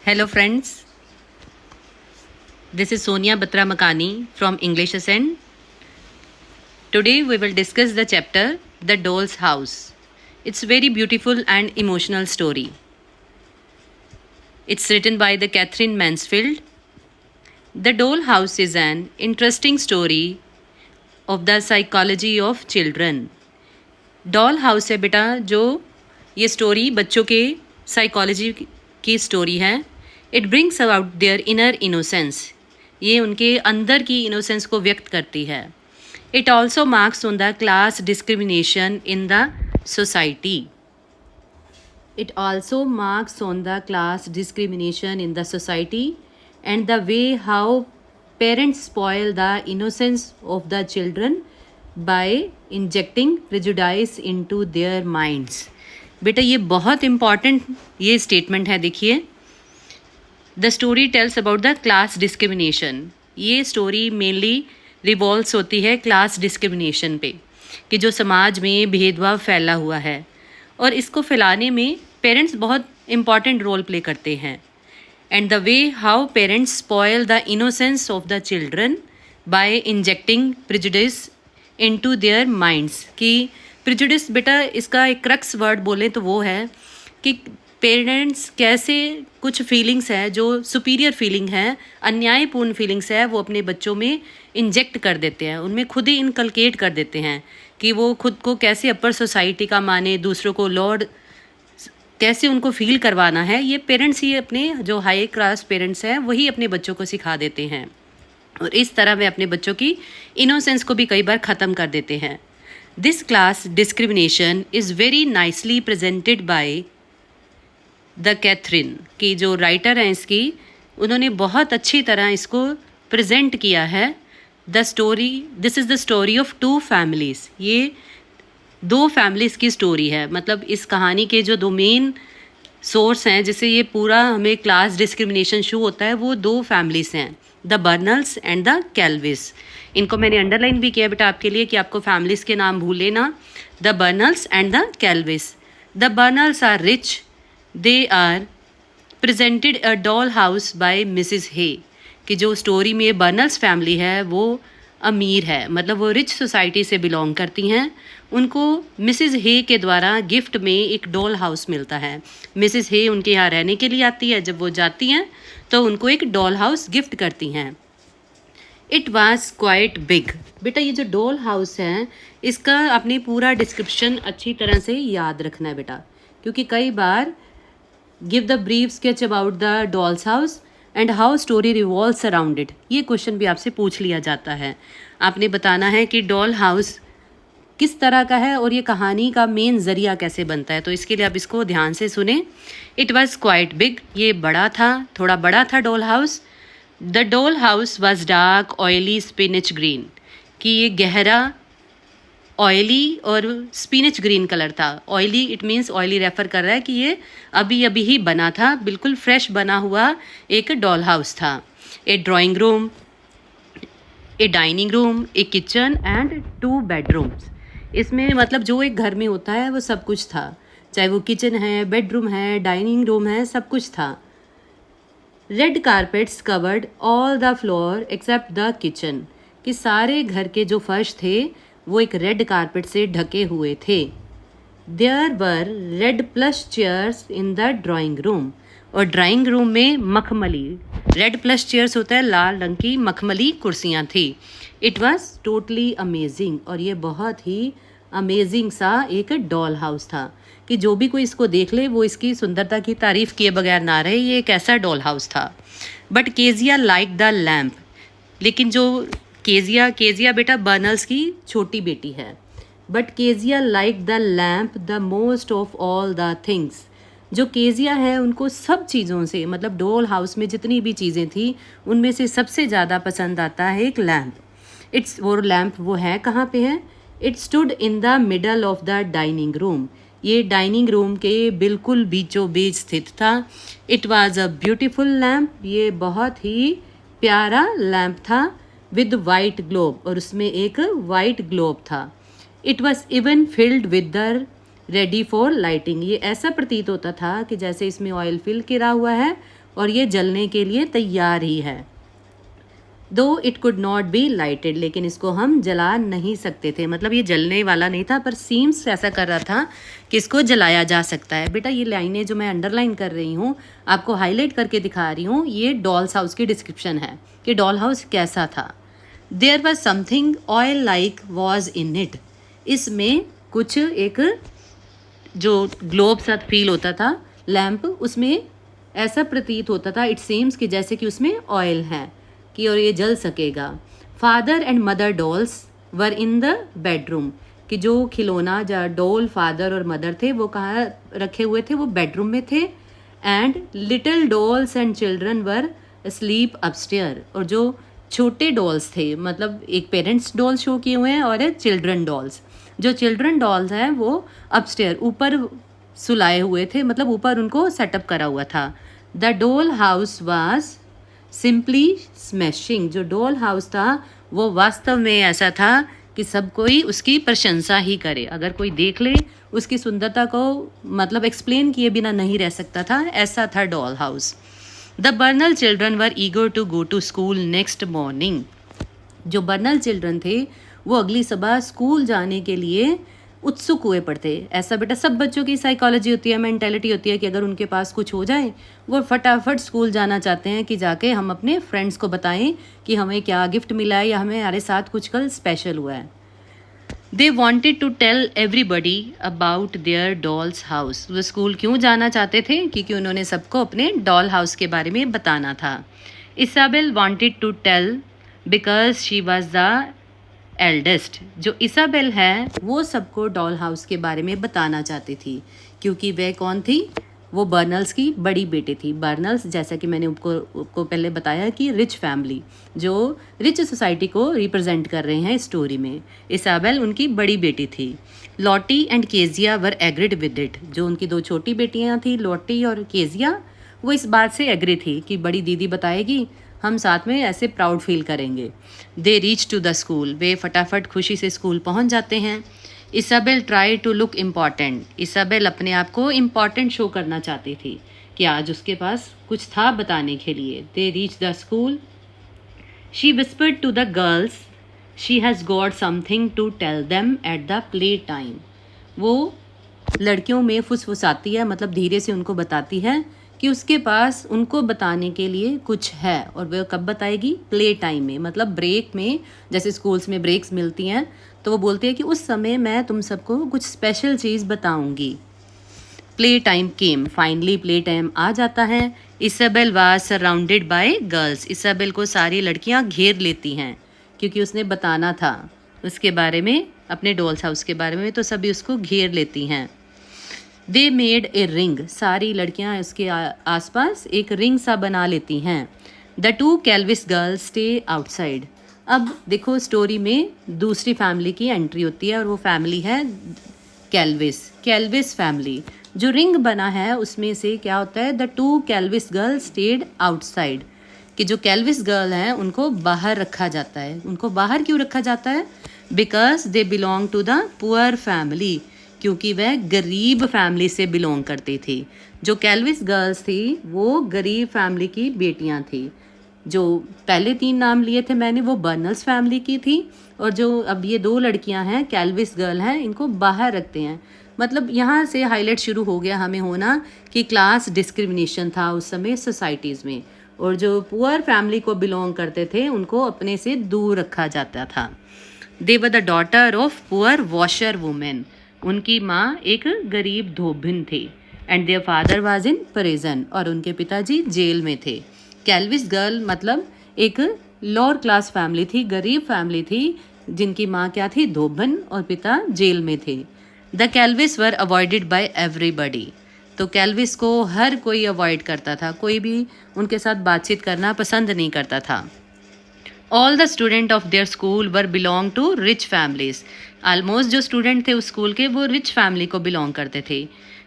Hello friends, this is Sonia Batra Makani from English Ascent. Today we will discuss the chapter The Doll's House. It's a very beautiful and emotional story. It's written by the Catherine Mansfield. The Doll House is an interesting story of the psychology of children. Doll house है बेटा, जो ये story बच्चों के psychology की story है. It brings out their inner innocence. ये उनके अंदर की इनोसेंस को व्यक्त करती है. It also marks on the class discrimination in the society. It also marks on the class discrimination in the society and the way how parents spoil the innocence of the children by injecting prejudice into their minds. बेटा ये बहुत important ये statement है. देखिए, the story tells about the class discrimination. ये story mainly revolves होती है class discrimination पे, कि जो समाज में भेदभाव फैला हुआ है और इसको फैलाने में पेरेंट्स बहुत इम्पॉर्टेंट रोल प्ले करते हैं. And the way how parents spoil the innocence of the children by injecting prejudice into their minds. कि प्रेजुडिस बेटा इसका एक क्रक्स वर्ड बोलें तो वो है कि पेरेंट्स कैसे कुछ फीलिंग्स है जो सुपीरियर फीलिंग है, अन्यायपूर्ण फीलिंग्स है, वो अपने बच्चों में इंजेक्ट कर देते हैं, उनमें खुद ही इनकलकेट कर देते हैं कि वो खुद को कैसे अपर सोसाइटी का माने, दूसरों को लॉर्ड कैसे उनको फील करवाना है. ये पेरेंट्स ही अपने जो हाई क्लास पेरेंट्स हैं वही अपने बच्चों को सिखा देते हैं और इस तरह वे अपने बच्चों की इनोसेंस को भी कई बार ख़त्म कर देते हैं. This class discrimination is very nicely presented by the Katherine. की जो राइटर हैं इसकी, उन्होंने बहुत अच्छी तरह इसको प्रेजेंट किया है. The story, this is the story of two families. ये दो फैमिलीज़ की स्टोरी है. मतलब इस कहानी के जो दो मेन सोर्स हैं जिससे ये पूरा हमें क्लास डिस्क्रिमिनेशन शो होता है, वो दो फैमिलीज़ हैं, द बर्नल्स एंड द कैल्विस. इनको मैंने अंडरलाइन भी किया बेटा आपके लिए कि आपको फैमिलीज़ के नाम भूल लेना. The Burnells and the Kelveys. The Burnells are rich. They are presented a doll house by Mrs Hay. कि जो स्टोरी में बर्नल्स फैमिली है वो अमीर है, मतलब वो रिच सोसाइटी से बिलोंग करती हैं. उनको मिसिज हे के द्वारा गिफ्ट में एक डॉल हाउस मिलता है. मिसिज हे उनके यहाँ रहने के लिए आती है. जब वो जाती हैं तो उनको एक डॉल हाउस गिफ्ट करती हैं. It was quite big. बेटा ये जो डॉल हाउस है इसका अपनी पूरा डिस्क्रिप्शन अच्छी तरह से याद रखना है बेटा, क्योंकि कई बार give the brief sketch about the dolls house and how story revolves around it. ये क्वेश्चन भी आपसे पूछ लिया जाता है. आपने बताना है कि डॉल हाउस किस तरह का है और ये कहानी का मेन ज़रिया कैसे बनता है. तो इसके लिए आप इसको ध्यान से सुने. It was quite big. ये बड़ा था, थोड़ा बड़ा था doll house. The doll house was dark oily spinach green. कि ये गहरा ऑयली और स्पिनिच ग्रीन कलर था. Oily it means oily refer कर रहा है कि ये अभी अभी ही बना था, बिल्कुल फ्रेश बना हुआ एक डॉल हाउस था. A drawing room, a dining room, a kitchen and 2 bedrooms. इसमें मतलब जो एक घर में होता है वो सब कुछ था, चाहे वो किचन है, बेडरूम है, डाइनिंग रूम है, सब कुछ था. Red carpets covered all the floor except the kitchen. कि सारे घर के जो फर्श थे वो एक रेड कारपेट से ढके हुए थे. There were red plush chairs in the drawing room. और ड्राइंग रूम में मखमली, रेड प्लस चेयर्स होता है लाल रंग की मखमली कुर्सियाँ थी. It was totally amazing. और ये बहुत ही अमेजिंग सा एक डॉल हाउस था कि जो भी कोई इसको देख ले वो इसकी सुंदरता की तारीफ़ किए बगैर ना रहे. ये एक ऐसा डॉल हाउस था. But Kezia like the lamp. लेकिन जो केजिया बेटा बर्नल्स की छोटी बेटी है. But Kezia like the lamp the most of all the things. जो केजिया है उनको सब चीज़ों से, मतलब डॉल हाउस में जितनी भी चीज़ें थी उनमें से सबसे ज़्यादा पसंद आता है एक लैम्प. इट्स वो लैम्प वो है कहाँ पे है? It stood in the middle of the dining room. ये डाइनिंग रूम के बिल्कुल बीचों बीच स्थित था. It was a beautiful lamp. ये बहुत ही प्यारा लैम्प था विद वाइट ग्लोब. और उसमें एक वाइट ग्लोब था. It was even filled with the ready for lighting. ये ऐसा प्रतीत होता था कि जैसे इसमें ऑयल फिल किया हुआ है और ये जलने के लिए तैयार ही है। दो it could not be lighted, लेकिन इसको हम जला नहीं सकते थे, मतलब ये जलने वाला नहीं था, पर सीम्स ऐसा कर रहा था कि इसको जलाया जा सकता है। बेटा ये लाइनें जो मैं अंडरलाइन कर रही हूँ, आपको हाईलाइट करके दिखा रही हूँ, ये डॉल्स हाउस की डिस्क्रिप्शन है कि डॉल हाउस कैसा था। There was something oil like was in it, इसमें कुछ एक जो ग्लोब सा फील होता था लैम्प, उसमें ऐसा प्रतीत होता था इट सीम्स कि जैसे कि उसमें ऑयल है कि और ये जल सकेगा। Father and mother dolls were in the bedroom, कि जो खिलौना जो डॉल फादर और मदर थे वो कहाँ रखे हुए थे, वो बेडरूम में थे। And little dolls and children were sleep upstair, और जो छोटे डॉल्स थे, मतलब एक पेरेंट्स डॉल शो किए हुए हैं और एक चिल्ड्रन डॉल्स, जो चिल्ड्रन डॉल्स हैं वो अपस्टेयर ऊपर सुलाए हुए थे, मतलब ऊपर उनको सेटअप करा हुआ था। The doll house was simply smashing, जो डॉल हाउस था वो वास्तव में ऐसा था कि सब कोई उसकी प्रशंसा ही करे, अगर कोई देख ले उसकी सुंदरता को मतलब एक्सप्लेन किए बिना नहीं रह सकता था, ऐसा था doll house. The Burnell children were eager to go to school next morning, जो बर्नल चिल्ड्रन थे वो अगली सुबह स्कूल जाने के लिए उत्सुक हुए पड़ते। ऐसा बेटा सब बच्चों की साइकोलॉजी होती है, मेंटेलिटी होती है कि अगर उनके पास कुछ हो जाए वो फटाफट स्कूल जाना चाहते हैं कि जाके हम अपने फ्रेंड्स को बताएं कि हमें क्या गिफ्ट मिला है या हमारे साथ कुछ कल स्पेशल हुआ है। They wanted to tell everybody about their doll's house, वो स्कूल क्यों जाना चाहते थे, क्योंकि उन्होंने सबको अपने डॉल हाउस के बारे में बताना था। Isabel wanted to tell because she was the eldest, जो इसाबेल है वो सबको डॉल हाउस के बारे में बताना चाहती थी, क्योंकि वह कौन थी, वो बर्नल्स की बड़ी बेटी थी। बर्नल्स जैसा कि मैंने आपको पहले बताया कि रिच फैमिली, जो रिच सोसाइटी को रिप्रेजेंट कर रहे हैं स्टोरी में। इसाबेल उनकी बड़ी बेटी थी। Lottie and Kezia were agreed with it, जो उनकी दो छोटी बेटियां थी लॉटी और केजिया, वो इस बात से एग्री थी कि बड़ी दीदी बताएगी, हम साथ में ऐसे प्राउड फील करेंगे। They reach to the school, वे फटाफट खुशी से स्कूल पहुंच जाते हैं। Isabel try to look important, Isabel अपने आप को इम्पॉर्टेंट शो करना चाहती थी कि आज उसके पास कुछ था बताने के लिए। They reach the school, she whispered to the girls she has got something to tell them at the play time, वो लड़कियों में फुसफुसाती है, मतलब धीरे से उनको बताती है कि उसके पास उनको बताने के लिए कुछ है, और वह कब बताएगी, प्ले टाइम में, मतलब ब्रेक में, जैसे स्कूल्स में ब्रेक्स मिलती हैं तो वो बोलती है कि उस समय मैं तुम सबको कुछ स्पेशल चीज़ बताऊंगी। Play time came, finally play time आ जाता है। Isabel was surrounded by girls, Isabel को सारी लड़कियां घेर लेती हैं क्योंकि उसने बताना था उसके बारे में, अपने डॉल्स हाउस के बारे में, तो सभी उसको घेर लेती हैं। दे मेड ए रिंग, सारी लड़कियां उसके आसपास एक रिंग सा बना लेती हैं। The two Kelveys girls stay outside, अब देखो स्टोरी में दूसरी फैमिली की एंट्री होती है और वो फैमिली है कैल्विस फैमिली। जो रिंग बना है उसमें से क्या होता है, the two Kelveys girls stayed outside, कि जो कैल्विस गर्ल हैं उनको बाहर रखा जाता है। उनको बाहर क्यों रखा जाता है, because they belong to the poor family, क्योंकि वह गरीब फैमिली से बिलोंग करती थी। जो कैल्विस गर्ल्स थी वो गरीब फैमिली की बेटियां थी। जो पहले तीन नाम लिए थे मैंने वो बर्नल्स फैमिली की थी, और जो अब ये दो लड़कियां हैं कैल्विस गर्ल हैं, इनको बाहर रखते हैं। मतलब यहाँ से हाईलाइट शुरू हो गया हमें होना कि क्लास डिस्क्रिमिनेशन था उस समय सोसाइटीज़ में, और जो पुअर फैमिली को बिलोंग करते थे उनको अपने से दूर रखा जाता था। They were the daughter of poor washer women, उनकी माँ एक गरीब धोबिन थी। And their father was in prison, और उनके पिताजी जेल में थे। कैल्विस गर्ल मतलब एक लोअर क्लास फैमिली थी, गरीब फैमिली थी, जिनकी माँ क्या थी, धोबन, और पिता जेल में थे। The Kelveys were avoided by everybody, तो कैल्विस को हर कोई अवॉइड करता था, कोई भी उनके साथ बातचीत करना पसंद नहीं करता था। All the student of their school were belong to rich families, almost जो स्टूडेंट थे उस स्कूल के वो रिच फैमिली को बिलोंग करते थे।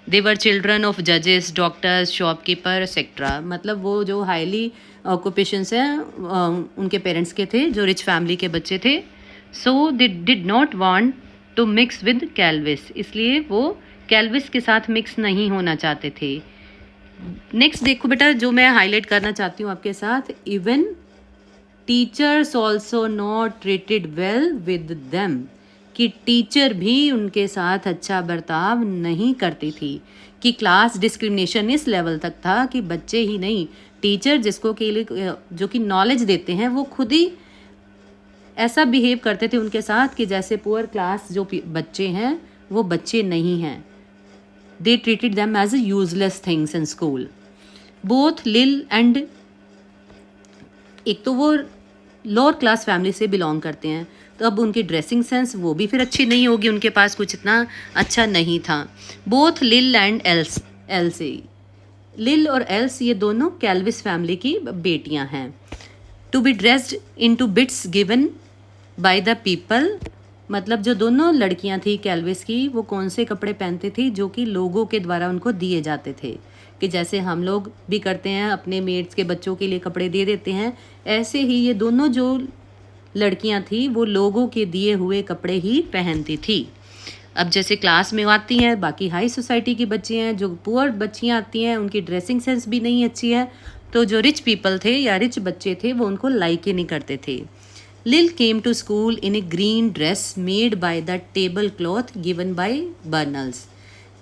दे वर चिल्ड्रन ऑफ जजेस, डॉक्टर्स, शॉपकीपर एक्सेट्रा, मतलब वो जो हाईली ऑक्यूपेशंस हैं उनके पेरेंट्स के थे, जो रिच फैमिली के बच्चे थे। So they did not want to mix with Kelveys, इसलिए वो कैल्विस के साथ मिक्स नहीं होना चाहते थे। नेक्स्ट देखो बेटा, जो मैं हाईलाइट करना चाहती हूँ आपके साथ, even teachers also not treated well with them, कि टीचर भी उनके साथ अच्छा बर्ताव नहीं करती थी, कि क्लास डिस्क्रिमिनेशन इस लेवल तक था कि बच्चे ही नहीं, टीचर जिसको के लिए जो कि नॉलेज देते हैं वो खुद ही ऐसा बिहेव करते थे उनके साथ कि जैसे पुअर क्लास जो बच्चे हैं वो बच्चे नहीं हैं. They treated them as a useless things in school. Both Lil and, एक तो वो लोअर क्लास फैमिली से बिलोंग करते हैं, तो अब उनकी ड्रेसिंग सेंस वो भी फिर अच्छी नहीं होगी, उनके पास कुछ इतना अच्छा नहीं था. बोथ लिल एंड एल्सी, लिल और एल्स ये दोनों कैल्विस फैमिली की बेटियां हैं. To be dressed in to bits given by the people, मतलब जो दोनों लड़कियां थी कैल्विस की, वो कौन से कपड़े पहनती थी, जो कि लोगों के द्वारा उनको दिए जाते थे, कि जैसे हम लोग भी करते हैं अपने मेट्स के बच्चों के लिए कपड़े दे देते हैं, ऐसे ही ये दोनों जो लड़कियां थी वो लोगों के दिए हुए कपड़े ही पहनती थी. अब जैसे क्लास में आती हैं बाकी हाई सोसाइटी की बच्चियाँ हैं, जो पुअर बच्चियाँ आती हैं उनकी ड्रेसिंग सेंस भी नहीं अच्छी है, तो जो रिच पीपल थे या रिच बच्चे थे वो उनको लाइक ही नहीं करते थे. Lil came to school in a green dress made by the table cloth given by Burnells,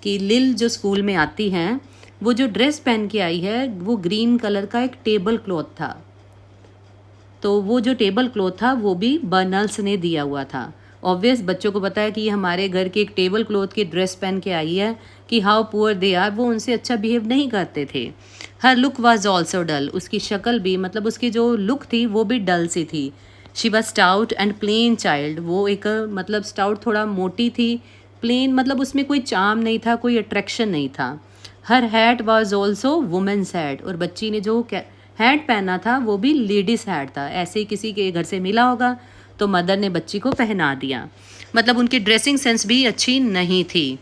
कि लिल जो स्कूल में आती हैं वो जो ड्रेस पहन के आई है वो ग्रीन कलर का एक टेबल क्लॉथ था, तो वो जो टेबल क्लॉथ था वो भी बर्नल्स ने दिया हुआ था. ऑब्वियस बच्चों को पता है कि ये हमारे घर के एक टेबल क्लॉथ की ड्रेस पहन के आई है, कि हाउ पुअर दे आर, वो उनसे अच्छा बिहेव नहीं करते थे. हर लुक वॉज ऑल्सो डल, उसकी शक्ल भी, मतलब उसकी जो लुक थी वो भी डल सी थी. She was stout and plain child, वो एक मतलब स्टाउट थोड़ा मोटी थी, प्लेन मतलब उसमें कोई चार्म नहीं था, कोई अट्रैक्शन नहीं था. Her hat was also women's hat, और बच्ची ने जो हैट पहना था वो भी लेडीज हैट था, ऐसे ही किसी के घर से मिला होगा तो मदर ने बच्ची को पहना दिया. मतलब उनकी ड्रेसिंग सेंस भी अच्छी नहीं थी.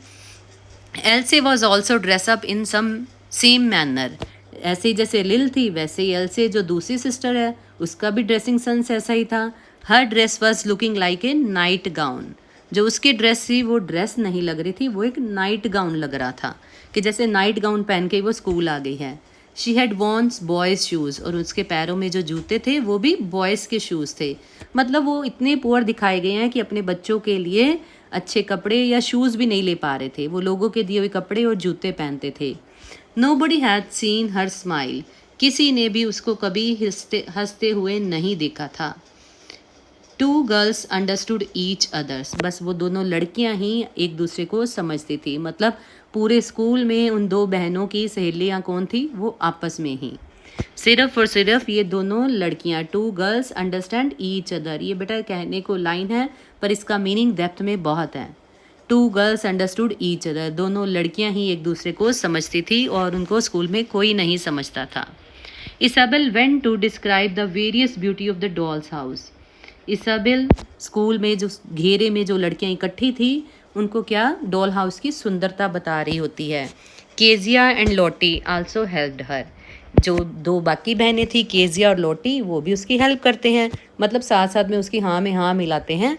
Else was also dress up in some same manner, ऐसे ही जैसे लिल थी वैसे ही एल्से जो दूसरी सिस्टर है उसका भी ड्रेसिंग सेंस ऐसा ही था. Her dress was looking like a night gown, जो उसकी ड्रेस थी वो ड्रेस नहीं लग रही थी, वो एक नाइट गाउन लग रहा था, कि जैसे नाइट गाउन पहन के वो स्कूल आ गई है. She had once boys shoes, और उसके पैरों में जो जूते थे वो भी बॉयज़ के शूज़ थे. मतलब वो इतने पुअर दिखाए गए हैं कि अपने बच्चों के लिए अच्छे कपड़े या शूज़ भी नहीं ले पा रहे थे, वो लोगों के दिए हुए कपड़े और जूते पहनते थे. Nobody had seen her smile, किसी ने भी उसको कभी हंसते हुए नहीं देखा था. Two girls understood each others, बस वो दोनों लड़कियां ही एक दूसरे को समझती थी. मतलब पूरे स्कूल में उन दो बहनों की सहेलियां कौन थी, वो आपस में ही, सिर्फ और सिर्फ ये दोनों लड़कियां. Two girls understand each other, ये बेटा कहने को लाइन है पर इसका मीनिंग डेप्थ में बहुत है. Two girls understood each other, दोनों लड़कियां ही एक दूसरे को समझती थी और उनको स्कूल में कोई नहीं समझता था. Isabel went to describe the various beauty of the dolls house. Isabel school में जो घेरे में जो लड़कियां इकट्ठी थी उनको क्या डॉल हाउस की सुंदरता बता रही होती है. Kezia and Lottie also helped her, जो दो बाकी बहनें थी केजिया और लोटी वो भी उसकी हेल्प करते हैं, मतलब साथ साथ में उसकी हाँ में हाँ मिलाते हैं.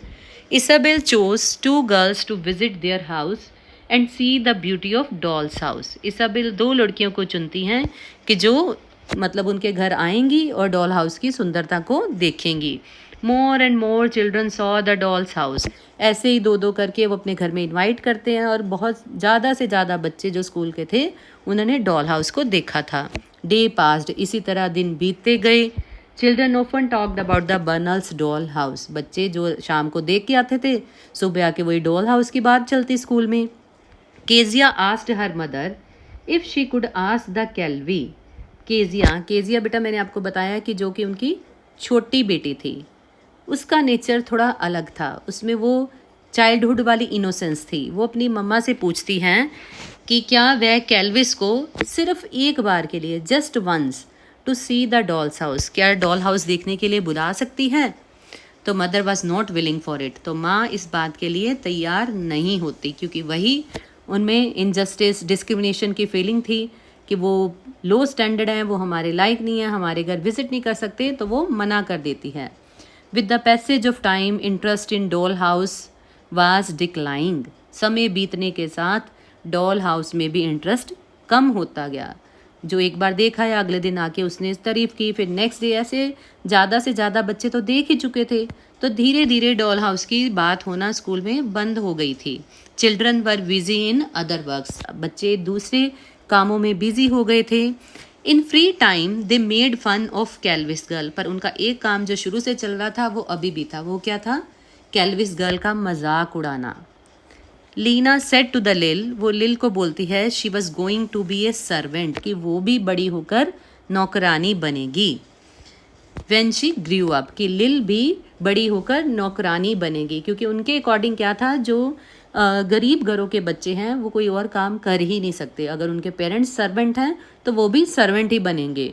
Isabel chose two girls to visit their house and see the beauty of dolls house. Isabel दो लड़कियों को चुनती हैं कि जो मतलब उनके घर आएंगी और डॉल हाउस की सुंदरता को देखेंगी. More and more children saw the dolls house, ऐसे ही दो दो करके वो अपने घर में इनवाइट करते हैं और बहुत ज़्यादा से ज़्यादा बच्चे जो स्कूल के थे उन्होंने डॉल हाउस को देखा था. डे पास्ड, इसी तरह दिन बीतते गए. Children often talked about the Burnells doll house, बच्चे जो शाम को देख के आते थे सुबह आके वही डॉल हाउस की बात चलती स्कूल में. Kezia asked her mother if she could ask the Kelvey. Kezia बेटा मैंने आपको बताया कि जो कि उनकी छोटी बेटी थी, उसका नेचर थोड़ा अलग था, उसमें वो चाइल्डहुड वाली इनोसेंस थी. वो अपनी मम्मा से पूछती हैं कि क्या वह कैल्विस को सिर्फ एक बार के लिए, just once, to see the dolls house, क्या डॉल हाउस देखने के लिए बुला सकती है. तो mother was not willing for it, तो माँ इस बात के लिए तैयार नहीं होती, क्योंकि वही उनमें इनजस्टिस डिस्क्रिमिनेशन की फीलिंग थी कि वो लो स्टैंडर्ड हैं, वो हमारे लायक नहीं है, हमारे घर विजिट नहीं कर सकते, तो वो मना कर देती है. With the passage of time interest in doll house was declining, समय बीतने के साथ डॉल हाउस में भी इंटरेस्ट कम होता गया. जो एक बार देखा है अगले दिन आके उसने तारीफ़ की, फिर नेक्स्ट डे, ऐसे ज़्यादा से ज़्यादा बच्चे तो देख ही चुके थे। तो धीरे धीरे डॉल हाउस की बात होना स्कूल में बंद हो गई थी। Children were busy in other works, बच्चे दूसरे कामों में बिजी हो गए थे। In free time they made fun of Kelveys girl, पर उनका एक काम जो शुरू से चल रहा था वो अभी भी था। वो क्या था? कैल्विस गर्ल का मजाक उड़ाना। लीना सेड टू द लिल, वो लिल को बोलती है, she was going to be a servant, कि वो भी बड़ी होकर नौकरानी बनेगी। वेन शी ग्रू अप, कि लिल भी बड़ी होकर नौकरानी बनेगी, क्योंकि उनके अकॉर्डिंग क्या था, जो गरीब घरों के बच्चे हैं वो कोई और काम कर ही नहीं सकते। अगर उनके पेरेंट्स सर्वेंट हैं तो वो भी सर्वेंट ही बनेंगे।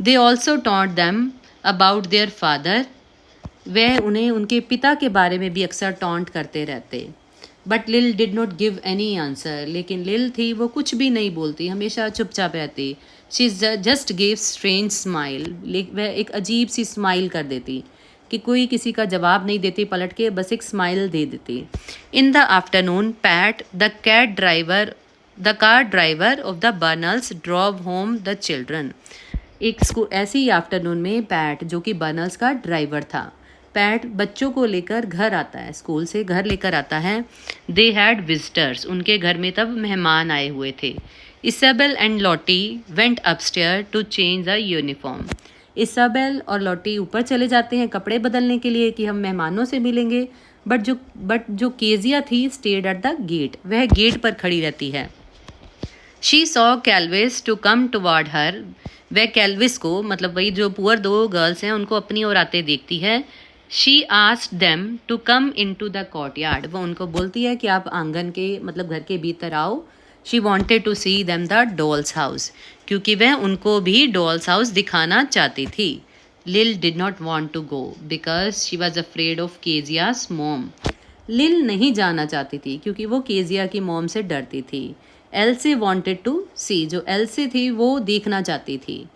They also taught them about their father, वह उन्हें उनके पिता के बारे में भी अक्सर टॉन्ट करते रहते। बट लिल did not give any answer, लेकिन लिल थी वो कुछ भी नहीं बोलती, हमेशा चुपचाप रहती। She just gave strange smile, वह एक अजीब सी स्माइल कर देती कि कोई किसी का जवाब नहीं देती, पलट के बस एक स्माइल दे देती। In the afternoon Pat the car driver of the Burnells drove home the children, एक स्कूल ऐसी ही आफ्टरनून में पैट, जो कि बर्नल्स का ड्राइवर था, पैट बच्चों को लेकर घर आता है, स्कूल से घर लेकर आता है। दे हैड विजिटर्स, उनके घर में तब मेहमान आए हुए थे। Isabel and Lottie went upstairs to change the uniform, Isabel और लॉटी ऊपर चले जाते हैं कपड़े बदलने के लिए कि हम मेहमानों से मिलेंगे। बट जो केजिया थी स्टेड एट द गेट, वह गेट पर खड़ी रहती है। She saw Kelveys to come toward her, वह कैल्विस को, मतलब वही जो पुअर दो गर्ल्स हैं, उनको अपनी ओर आते देखती है। She asked them to come in to the courtyard, वो उनको बोलती है कि आप आंगन के, मतलब घर के भीतर आओ। She wanted to see them the dolls house, क्योंकि वह उनको भी डॉल्स हाउस दिखाना चाहती थी। Lil did not want to go because she was afraid of Kezia's mom, Lil नहीं जाना चाहती थी क्योंकि वो केजिया की मॉम से डरती थी। एल्से वॉन्टेड टू सी, जो एल्से थी वो देखना चाहती थी,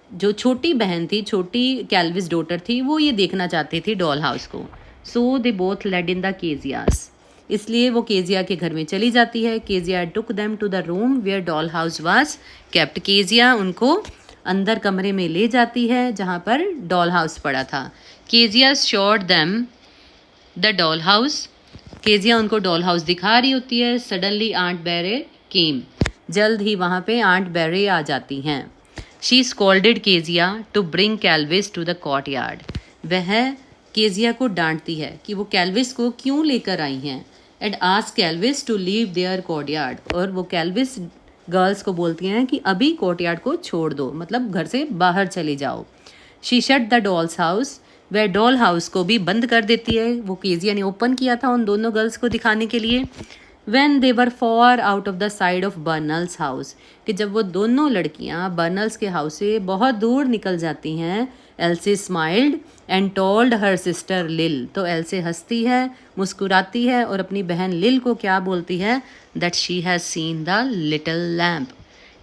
जो छोटी बहन थी, छोटी कैल्विस डॉटर थी, वो ये देखना चाहती थी डॉल हाउस को। So they both led in the Kezia's, इसलिए वो केजिया के घर में चली जाती है। Kezia took them to the room where doll house was kept, Kezia उनको अंदर कमरे में ले जाती है जहाँ पर डॉल हाउस पड़ा था। Kezia showed them the doll house, Kezia उनको डॉल हाउस दिखा रही होती है। सडनली आंट बेरे केम, जल्द ही वहाँ पे आंट बेरे आ जाती हैं। She scolded Kezia to bring Kelveys to the courtyard, वह केजिया को डांटती है कि वो कैल्विस को क्यों लेकर आई हैं। And ask Kelveys to leave their courtyard, और वो कैल्विस गर्ल्स को बोलती हैं कि अभी कोर्टयार्ड को छोड़ दो, मतलब घर से बाहर चले जाओ। She shut the dolls house, वह डॉल हाउस को भी बंद कर देती है, वो केजिया ने ओपन किया था उन दोनों गर्ल्स को दिखाने के लिए। When they were far out of the side of Burnells house, कि जब वो दोनों लड़कियां बर्नल्स के हाउस से बहुत दूर निकल जाती हैं, else smiled and told her sister लिल, तो एल्से हंसती है, मुस्कुराती है और अपनी बहन लिल को क्या बोलती है, that she has seen the little lamp,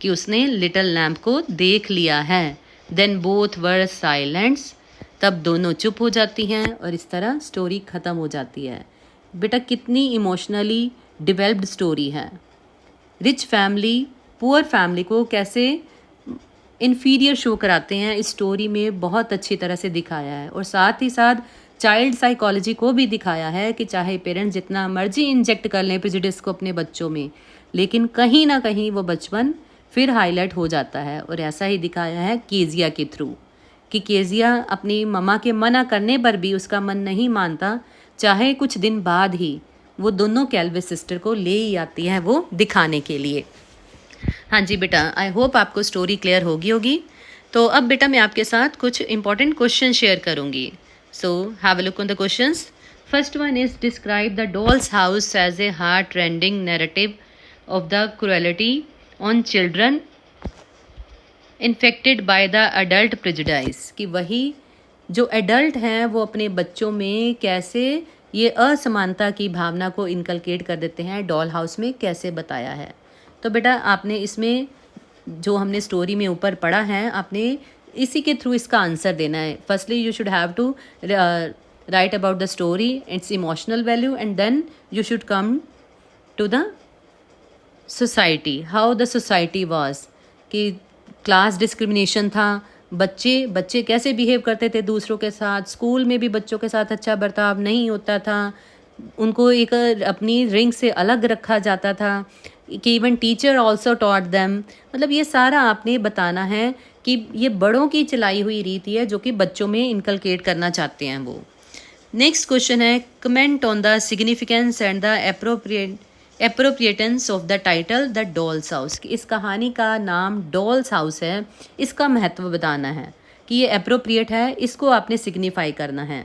कि उसने लिटिल लैम्प को देख लिया है। देन बोथ वर साइलेंट्स, तब दोनों चुप हो जाती हैं और इस तरह स्टोरी ख़त्म हो जाती है। बेटा कितनी इमोशनली डिवेल्प्ड स्टोरी है। रिच फैमिली पुअर फैमिली को कैसे इन्फीरियर शो कराते हैं, इस स्टोरी में बहुत अच्छी तरह से दिखाया है। और साथ ही साथ चाइल्ड साइकोलॉजी को भी दिखाया है कि चाहे पेरेंट्स जितना मर्जी इंजेक्ट कर लें प्रेजुडिस को अपने बच्चों में, लेकिन कहीं ना कहीं वो बचपन फिर हाईलाइट हो जाता है। और ऐसा ही दिखाया है केजिया के थ्रू, कि केजिया अपनी मम्मा के मना करने पर भी उसका मन नहीं मानता, चाहे कुछ दिन बाद ही वो दोनों कैल्विस सिस्टर को ले ही आती है वो दिखाने के लिए। हाँ जी बेटा, आई होप आपको स्टोरी क्लियर होगी। तो अब बेटा मैं आपके साथ कुछ इंपॉर्टेंट क्वेश्चन शेयर करूँगी। So have a look on the questions. First one is describe the dolls house as a heart rending narrative of the cruelty on children infected by the adult prejudice, कि वही जो adult हैं वो अपने बच्चों में कैसे ये असमानता की भावना को इनकलकेट कर देते हैं, डॉल हाउस में कैसे बताया है। तो बेटा आपने इसमें जो हमने स्टोरी में ऊपर पढ़ा है, आपने इसी के थ्रू इसका आंसर देना है। Firstly you should have to write about the story, its emotional value, and then you should come to the society, how the society was, कि क्लास डिस्क्रिमिनेशन था, बच्चे कैसे बिहेव करते थे दूसरों के साथ, स्कूल में भी बच्चों के साथ अच्छा बर्ताव नहीं होता था, उनको एक अपनी रिंग से अलग रखा जाता था, कि even teacher also taught them. मतलब ये सारा आपने बताना है कि ये बड़ों की चलाई हुई रीति है जो कि बच्चों में इनकलकेट करना चाहते हैं वो। नेक्स्ट क्वेश्चन है, comment on the significance and the appropriateness of the title the dolls house. इस कहानी का नाम डॉल्स हाउस है, इसका महत्व बताना है कि ये एप्रोप्रिएट है, इसको आपने सिग्निफाई करना है।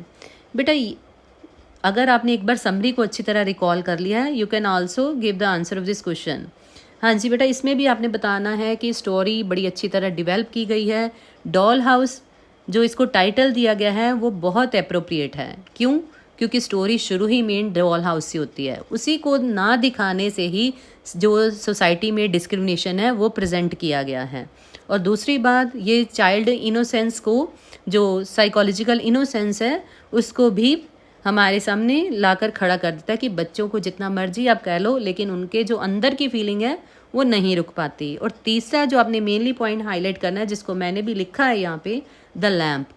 बेटा अगर आपने एक बार समरी को अच्छी तरह रिकॉल कर लिया है, you can also give the answer of this question. हाँ जी बेटा, इसमें भी आपने बताना है कि स्टोरी बड़ी अच्छी तरह डिवेल्प की गई है। डॉल हाउस जो इसको टाइटल दिया गया है वो बहुत अप्रोप्रिएट है। क्यों? क्योंकि स्टोरी शुरू ही मेन डॉल हाउस से होती है, उसी को ना दिखाने से ही जो सोसाइटी में डिस्क्रिमिनेशन है वो प्रेजेंट किया गया है। और दूसरी बात, ये चाइल्ड इनोसेंस को, जो साइकोलॉजिकल इनोसेंस है, उसको भी हमारे सामने लाकर खड़ा कर देता है कि बच्चों को जितना मर्जी आप कह लो, लेकिन उनके जो अंदर की फीलिंग है वो नहीं रुक पाती। और तीसरा जो आपने मेनली पॉइंट हाईलाइट करना है, जिसको मैंने भी लिखा है यहाँ पे, द लैम्प,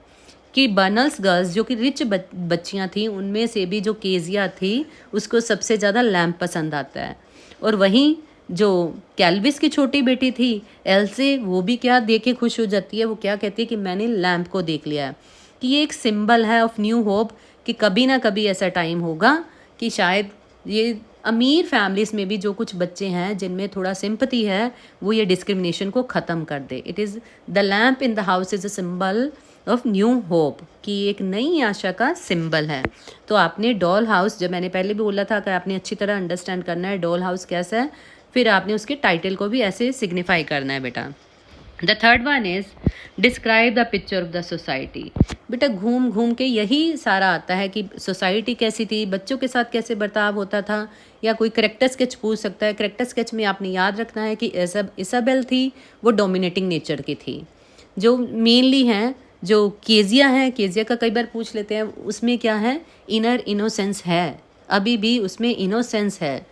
कि बर्नल्स गर्ल्स जो कि रिच बच्चियाँ थी, उनमें से भी जो केजिया थी उसको सबसे ज़्यादा लैम्प पसंद आता है। और वहीं जो कैल्विस की छोटी बेटी थी एल्से, वो भी क्या देख के खुश हो जाती है, वो क्या कहती है कि मैंने लैम्प को देख लिया है, कि ये एक सिंबल है ऑफ न्यू होप, कि कभी ना कभी ऐसा टाइम होगा कि शायद ये अमीर फैमिलीज़ में भी जो कुछ बच्चे हैं जिनमें थोड़ा सिंपैथी है, वो ये डिस्क्रिमिनेशन को ख़त्म कर दे। It is the lamp in the house is a symbol of new hope, कि एक नई आशा का सिंबल है। तो आपने डॉल हाउस, जब मैंने पहले भी बोला था कि आपने अच्छी तरह अंडरस्टैंड करना है डॉल हाउस कैसा है, फिर आपने उसके टाइटल को भी ऐसे सिग्निफाई करना है बेटा। The third one is describe the picture of the society. बेटा घूम घूम के यही सारा आता है कि सोसाइटी कैसी थी, बच्चों के साथ कैसे बर्ताव होता था, या कोई करेक्टर स्केच पूछ सकता है। करेक्टर स्केच में आपने याद रखना है कि इसाबेल थी वो डोमिनेटिंग नेचर की थी। जो मेनली हैं, जो केजिया है, केजिया का कई बार पूछ लेते हैं, उसमें क्या है, इनर इनोसेंस है, अभी भी उसमें इनोसेंस है,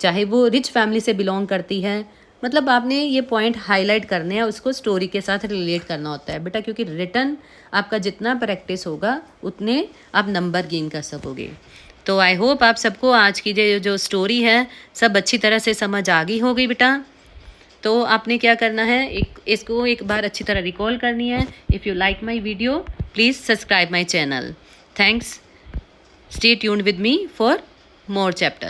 चाहे वो रिच फैमिली से बिलोंग करती है। मतलब आपने ये पॉइंट हाईलाइट करने हैं, उसको स्टोरी के साथ रिलेट करना होता है बेटा, क्योंकि रिटन आपका जितना प्रैक्टिस होगा उतने आप नंबर गेन कर सकोगे। तो आई होप आप सबको आज की जो स्टोरी है सब अच्छी तरह से समझ आ गई होगी बेटा। तो आपने क्या करना है, इसको एक बार अच्छी तरह रिकॉल करनी है। If you like my video please subscribe my channel. Thanks, stay tuned with me for more chapters.